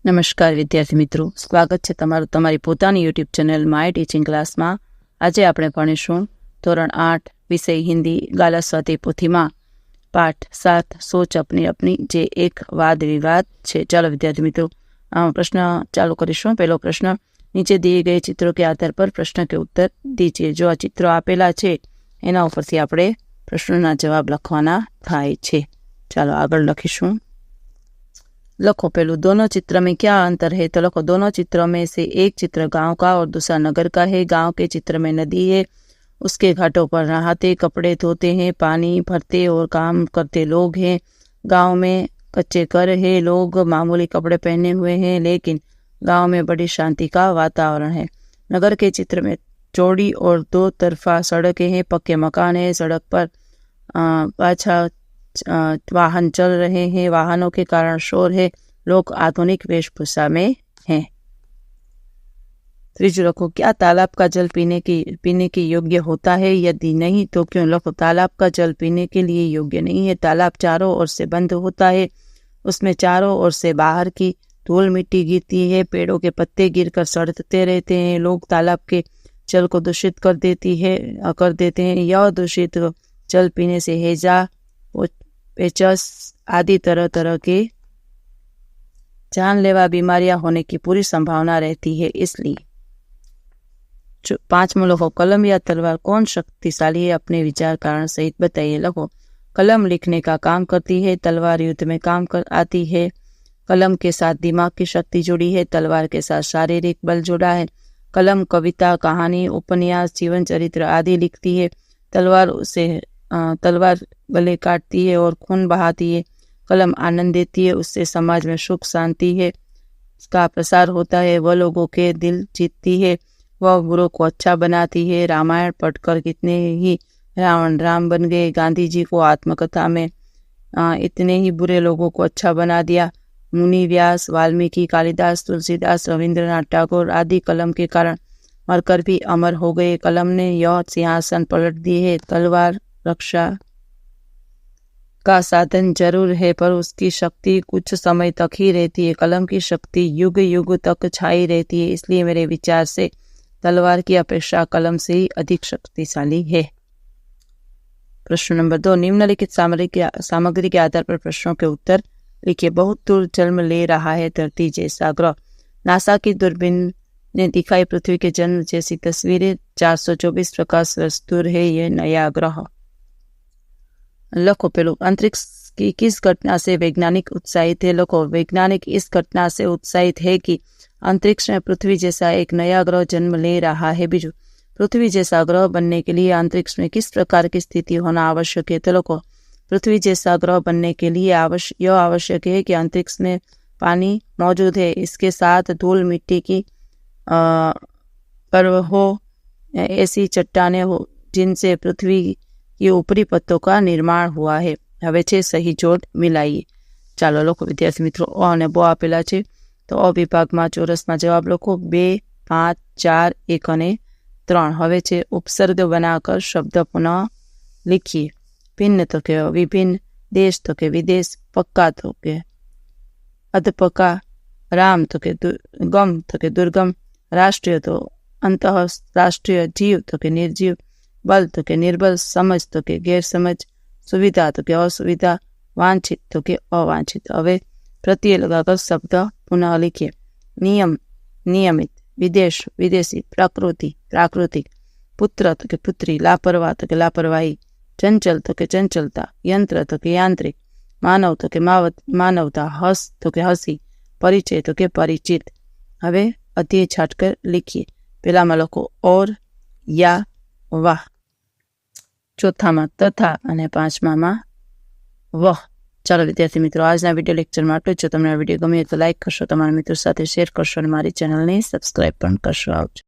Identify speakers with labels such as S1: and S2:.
S1: નમસ્કાર વિદ્યાર્થી મિત્રો, સ્વાગત છે તમારું તમારી પોતાની યુટ્યુબ ચેનલ માય ટીચિંગ ક્લાસમાં। આજે આપણે ભણીશું ધોરણ 8 વિષય હિન્દી ગાલા સ્વાધ્યાય પોથીમાં પાઠ 7 સોચ अपनी अपनी, જે એક વાદ વિવાદ છે। ચાલો વિદ્યાર્થી મિત્રો પ્રશ્ન ચાલુ કરીશું। પહેલો પ્રશ્ન, નીચે दिए गए चित्रों के आधार पर प्रश्न के उत्तर दीजिए। जो આ ચિત્રો આપેલા છે એના ઉપરથી આપણે પ્રશ્નોના જવાબ લખવાના થાય છે। ચાલો આગળ લખીશું। लखो पहलू, दोनों चित्र में क्या अंतर है? तो लखो, दोनों चित्रों में से एक चित्र गांव का और दूसरा नगर का है। गांव के चित्र में नदी है, उसके घाटों पर नहाते, कपड़े धोते हैं, पानी भरते और काम करते लोग हैं। गांव में कच्चे घर है, लोग मामूली कपड़े पहने हुए हैं, लेकिन गांव में बड़ी शांति का वातावरण है। नगर के चित्र में चौड़ी और दो तरफा सड़कें हैं, पक्के मकान है, सड़क पर पाछा वाहन चल रहे हैं, वाहनों के कारण शोर है, लोग आधुनिक वेशभूषा में हैं। त्रीजू लखो, क्या तालाब का जल पीने के योग्य होता है? यदि नहीं तो क्यों? लखो, तालाब का जल पीने के लिए योग्य नहीं है। तालाब चारों ओर से बंद होता है, उसमें चारों ओर से बाहर की धूल मिट्टी गिरती है, पेड़ों के पत्ते गिरकर सड़ते रहते हैं, लोग तालाब के जल को दूषित कर देते हैं। यह दूषित जल पीने से हैजा, पेचस आदि तरह तरह के जानलेवा बीमारियां होने की पूरी संभावना रहती है। इसलिए 5वां लखो, कलम या तलवार कौन शक्तिशाली है? अपने विचार कारण सहित बताइए। लखो, कलम लिखने का काम करती है, तलवार युद्ध में काम आती है। कलम के साथ दिमाग की शक्ति जुड़ी है, तलवार के साथ शारीरिक बल जुड़ा है। कलम कविता, कहानी, उपन्यास, जीवन चरित्र आदि लिखती है। तलवार गले काटती है और खून बहाती है। कलम आनंद देती है, उससे समाज में सुख शांति है का प्रसार होता है। वह लोगों के दिल जीतती है, वह बुरों को अच्छा बनाती है। रामायण पढ़कर कितने ही रावण राम बन गए। गांधी जी को आत्मकथा में इतने ही बुरे लोगों को अच्छा बना दिया। मुनि व्यास, वाल्मीकि, कालिदास, तुलसीदास, रविंद्रनाथ टैगोर आदि कलम के कारण मरकर भी अमर हो गए। कलम ने यह सिंहासन पलट दिए है। तलवार रक्षा का साधन जरूर है, पर उसकी शक्ति कुछ समय तक ही रहती है। कलम की शक्ति युग युग तक छाई रहती है। इसलिए मेरे विचार से तलवार की अपेक्षा कलम से ही अधिक शक्तिशाली है। प्रश्न नंबर 2, निम्नलिखित सामग्री के आधार पर प्रश्नों के उत्तर लिखिए। बहुत दूर जन्म ले रहा है धरती जैसा ग्रह। नासा की दूरबीन ने दिखाई पृथ्वी के जन्म जैसी तस्वीरें। 424 प्रकाश वर्ष दूर है यह नया ग्रह। लखो पेलो, अंतरिक्ष की किस घटना से वैज्ञानिक उत्साहित है? लखो, वैज्ञानिक इस घटना से उत्साहित है कि अंतरिक्ष में पृथ्वी जैसा एक नया ग्रह जन्म ले रहा है। बीजू, पृथ्वी जैसा ग्रह बनने के लिए अंतरिक्ष में किस प्रकार की स्थिति होना आवश्यक है? तो लखो, पृथ्वी जैसा ग्रह बनने के लिए यह आवश्यक है कि अंतरिक्ष में पानी मौजूद है, इसके साथ धूल मिट्टी की पर्व हो, ऐसी चट्टानें हो जिनसे पृथ्वी ये ऊपरी पत्तों का निर्माण हुआ है। हवे छे सही जोड़ मिलाइए। चालो लखो विद्यार्थी मित्रों, अ ने ब आपेला छे तो अ विभाग में चौरस में जवाब लखो 2, 5, 4, 1 અને 3। हवे छे उपसर्ग बनाकर शब्द पुनः लिखिए। भिन्न तो के विभिन्न, देश तो के विदेश, पक्का तो के अधपक्का, राम तो के गम तो के दुर्गम, राष्ट्रीय तो अंतः राष्ट्रीय, जीव तो के निर्जीव, बल तो के निर्बल, समझ तो के गैर समझ, सुविधा तो के असुविधा, वांछित तो के अवांछित। हवे प्रत्यय लगाकर शब्द पुनः लिखिए। नियम, नियमित, विदेश, विदेशी, प्रकृति, प्राकृतिक, पुत्र तो के पुत्री, लापरवाह तो के लापरवाही, चंचल तो के चंचलता, यंत्र तो के यांत्रिक, मानव तो के मानवता, हस तो के हसी, परिचय तो के परिचित। हवे अध्यय छाटकर लिखिए। पहला में लखो और, या, वाह। चौथा तथा અને 5મા વહ। ચાલો વિદ્યાર્થી મિત્રો, આજના વિડીયો લેક્ચરમાં આટલું જ। જો તમને આ વિડીયો ગમે તો લાઈક કરશો, તમારા મિત્રો સાથે શેર કરશો અને મારી ચેનલને સબસ્ક્રાઈબ પણ કરશો। આવજો।